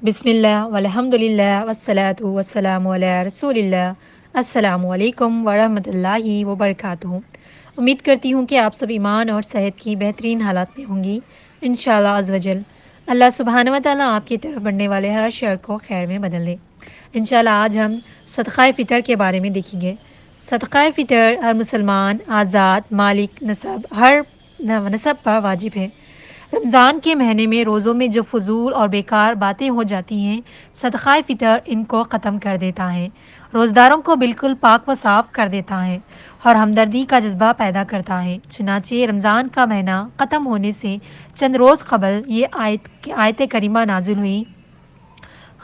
بسم اللہ والحمد للہ والصلاۃ والسلام علی رسول اللہ۔ السلام علیکم ورحمۃ اللہ وبرکاتہ۔ امید کرتی ہوں کہ آپ سب ایمان اور صحت کی بہترین حالات میں ہوں گی انشاءاللہ عز وجل۔ اللہ سبحانہ و تعالیٰ آپ کی طرف بڑھنے والے ہر شر کو خیر میں بدل دے۔ انشاءاللہ آج ہم صدقہ فطر کے بارے میں دیکھیں گے۔ صدقہ فطر ہر مسلمان، آزاد، مالک، ہر نصب پر واجب ہے۔ رمضان کے مہینے میں روزوں میں جو فضول اور بیکار باتیں ہو جاتی ہیں، صدقہ فطر ان کو ختم کر دیتا ہے، روزداروں کو بالکل پاک و صاف کر دیتا ہے اور ہمدردی کا جذبہ پیدا کرتا ہے۔ چنانچہ رمضان کا مہینہ ختم ہونے سے چند روز قبل یہ آیت کریمہ نازل ہوئی،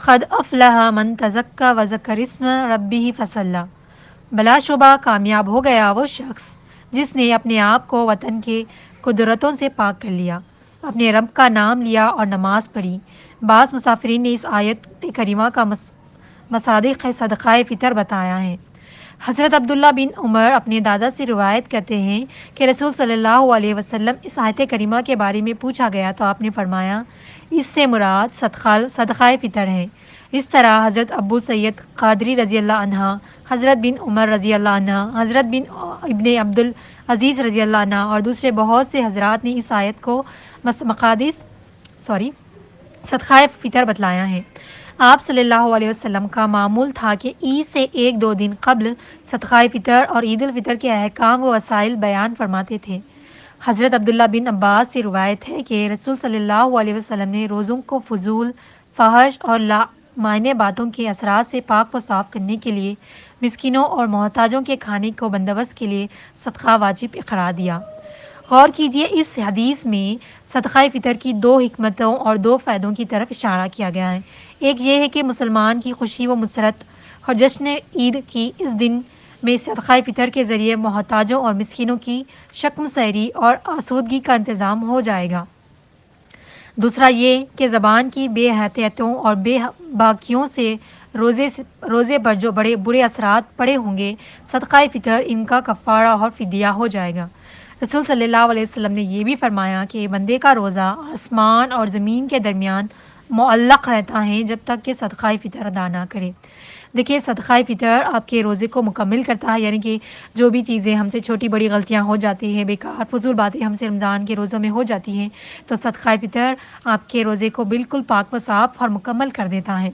قد افلح من تزکا وذکر اسم ربہ فصلی، بلا شبہ کامیاب ہو گیا وہ شخص جس نے اپنے آپ کو وطن کے قدرتوں سے پاک کر لیا، اپنے رب کا نام لیا اور نماز پڑھی۔ بعض مسافرین نے اس آیت کریمہ کا مصادیق صدقہ فطر بتایا ہے۔ حضرت عبداللہ بن عمر اپنے دادا سے روایت کرتے ہیں کہ رسول صلی اللہ علیہ وسلم اس آیت کریمہ کے بارے میں پوچھا گیا تو آپ نے فرمایا، اس سے مراد صدقہ فطر ہے۔ اس طرح حضرت ابو سید قادری رضی اللہ عنہ، حضرت بن عمر رضی اللہ عنہ، حضرت بن ابن عبدالعزیز رضی اللہ عنہ اور دوسرے بہت سے حضرات نے اس آیت کو صدقہ فطر بتلایا ہے۔ آپ صلی اللہ علیہ وسلم کا معمول تھا کہ عید سے ایک دو دن قبل صدقہ فطر اور عید الفطر کے احکام و وسائل بیان فرماتے تھے۔ حضرت عبداللہ بن عباس سے روایت ہے کہ رسول صلی اللہ علیہ وسلم نے روزوں کو فضول، فحش اور معنی باتوں کے اثرات سے پاک و صاف کرنے کے لیے مسکینوں اور محتاجوں کے کھانے کو بندوبست کے لیے صدقہ واجب قرار دیا۔ غور کیجیے، اس حدیث میں صدقہ فطر کی دو حکمتوں اور دو فائدوں کی طرف اشارہ کیا گیا ہے۔ ایک یہ ہے کہ مسلمان کی خوشی و مسرت اور جشن عید کی اس دن میں صدقہ فطر کے ذریعے محتاجوں اور مسکینوں کی شکم سیری اور آسودگی کا انتظام ہو جائے گا۔ دوسرا یہ کہ زبان کی بے احتیاطیوں اور بے باکیوں سے روزے پر جو بڑے برے اثرات پڑے ہوں گے، صدقہ فطر ان کا کفارہ اور فدیہ ہو جائے گا۔ رسول صلی اللہ علیہ وسلم نے یہ بھی فرمایا کہ بندے کا روزہ آسمان اور زمین کے درمیان معلق رہتا ہے جب تک کہ صدقہ فطر ادا نہ کرے۔ دیکھیے، صدقہ فطر آپ کے روزے کو مکمل کرتا ہے، یعنی کہ جو بھی چیزیں ہم سے چھوٹی بڑی غلطیاں ہو جاتی ہیں، بیکار فضول باتیں ہم سے رمضان کے روزوں میں ہو جاتی ہیں، تو صدقہ فطر آپ کے روزے کو بالکل پاک و صاف اور مکمل کر دیتا ہے۔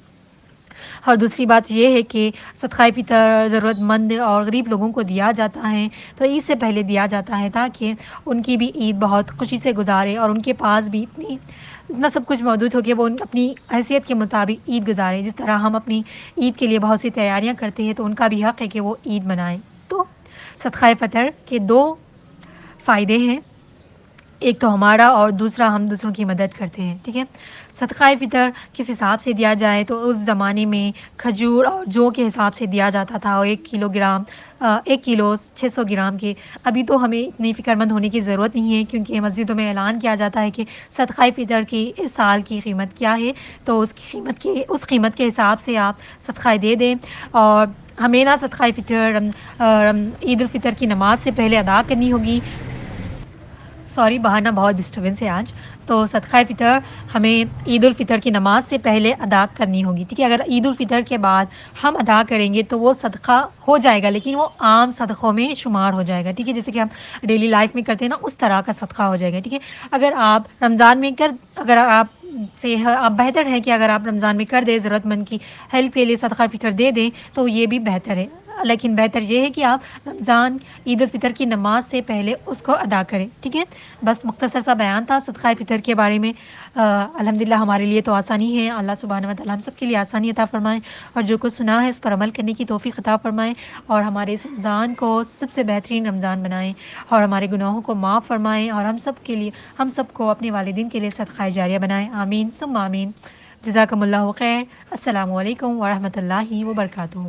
اور دوسری بات یہ ہے کہ صدقہ فطر ضرورت مند اور غریب لوگوں کو دیا جاتا ہے تو عید سے پہلے دیا جاتا ہے تاکہ ان کی بھی عید بہت خوشی سے گزارے اور ان کے پاس بھی اتنا سب کچھ موجود ہو کہ وہ اپنی حیثیت کے مطابق عید گزارے۔ جس طرح ہم اپنی عید کے لیے بہت سی تیاریاں کرتے ہیں تو ان کا بھی حق ہے کہ وہ عید منائیں۔ تو صدقہ فطر کے دو فائدے ہیں، ایک تو ہمارا اور دوسرا ہم دوسروں کی مدد کرتے ہیں، ٹھیک ہے۔ صدقہ فطر کس حساب سے دیا جائے تو اس زمانے میں کھجور اور جو کے حساب سے دیا جاتا تھا، اور 1 کلو 600 گرام کے۔ ابھی تو ہمیں اتنی فکر مند ہونے کی ضرورت نہیں ہے کیونکہ مسجدوں میں اعلان کیا جاتا ہے کہ صدقہ فطر کی اس سال کی قیمت کیا ہے، تو اس قیمت کے حساب سے آپ صدقہ دے دیں۔ اور ہمیں نہ صدقہ فطر عید الفطر کی نماز سے پہلے ادا کرنی ہوگی، باہر نا بہت ڈسٹربنس ہے آج، تو صدقہ فطر ہمیں عید الفطر کی نماز سے پہلے ادا کرنی ہوگی، ٹھیک ہے۔ اگر عید الفطر کے بعد ہم ادا کریں گے تو وہ صدقہ ہو جائے گا، لیکن وہ عام صدقوں میں شمار ہو جائے گا، ٹھیک ہے، جیسے کہ ہم ڈیلی لائف میں کرتے ہیں نا، اس طرح کا صدقہ ہو جائے گا، ٹھیک ہے۔ اگر آپ رمضان میں بہتر ہے کہ اگر آپ رمضان میں کر دیں، ضرورت مند کی ہیلپ کے لیے صدقہ فطر دے دیں تو یہ بھی بہتر ہے، لیکن بہتر یہ ہے کہ آپ رمضان عید الفطر کی نماز سے پہلے اس کو ادا کریں، ٹھیک ہے۔ بس مختصر سا بیان تھا صدقہ فطر کے بارے میں۔ الحمدللہ ہمارے لیے تو آسانی ہے، اللہ سبحانہ و تعالیٰ ہم سب کے لیے آسانی عطا فرمائیں اور جو کچھ سنا ہے اس پر عمل کرنے کی توفیق عطا فرمائیں اور ہمارے اس رمضان کو سب سے بہترین رمضان بنائیں اور ہمارے گناہوں کو معاف فرمائیں اور ہم سب کو اپنے والدین کے لیے صدقہ جاریہ بنائیں، آمین ثم آمین۔ جزاکم اللہ خیر۔ السلام علیکم ورحمۃ اللہ وبرکاتہ۔